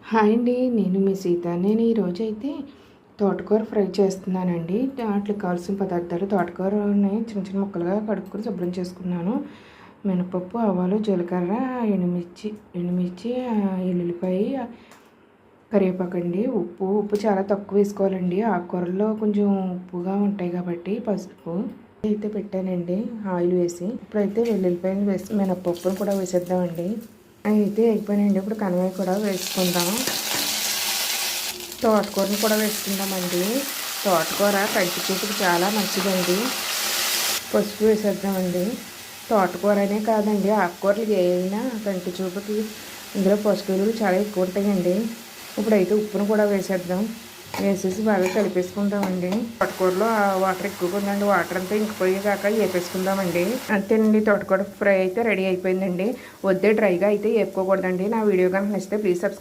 Hi అండి, నేను మీ సీత. నేను ఈరోజైతే తోటకూర ఫ్రై చేస్తున్నానండి. వాటికి కావాల్సిన పదార్థాలు: తోటకూరని చిన్న చిన్న ముక్కలుగా కడుక్కొని శుభ్రం చేసుకున్నాను. మినపప్పు, ఆవాలు, జీలకర్ర, ఎండుమిర్చి, ఎల్లుల్లిపాయ, కరివేపాకండి. ఉప్పు చాలా తక్కువ వేసుకోవాలండి. ఆకుకూరల్లో కొంచెం ఉప్పుగా ఉంటాయి కాబట్టి పసుపు అయితే పెట్టానండి ఆయిల్ వేసి. ఇప్పుడైతే వెల్లుల్లిపాయలు వేసి మినపప్పును కూడా వేసేద్దామండి. అయితే అయిపోయినాయండి. ఇప్పుడు కనవాయి కూడా వేసుకుందాం. తోటకూరని కూడా వేసుకుందామండి. తోటకూర కంటి చూపుకి చాలా మంచిదండి. పసుపు వేసేద్దామండి. తోటకూర అనే కాదండి, ఆకుకూరలు ఏవైనా కంటి చూపుకి ఇందులో పసుపు చాలా ఎక్కువ ఉంటాయండి. ఇప్పుడైతే ఉప్పును కూడా వేసేద్దాం. వేసేసి బాగా కలిపేసుకుందామండి. తోటకూరలో వాటర్ ఎక్కువగా ఉందండి. వాటర్ అంతా ఇంకిపోయేదాకా వేపేసుకుందామండి. అంతేనండి, తోటకూర ఫ్రై అయితే రెడీ అయిపోయిందండి. వద్దే డ్రైగా అయితే వేపుకోకూడదండి. నా వీడియో కనుక నచ్చితే ప్లీజ్ సబ్స్క్రైబ్.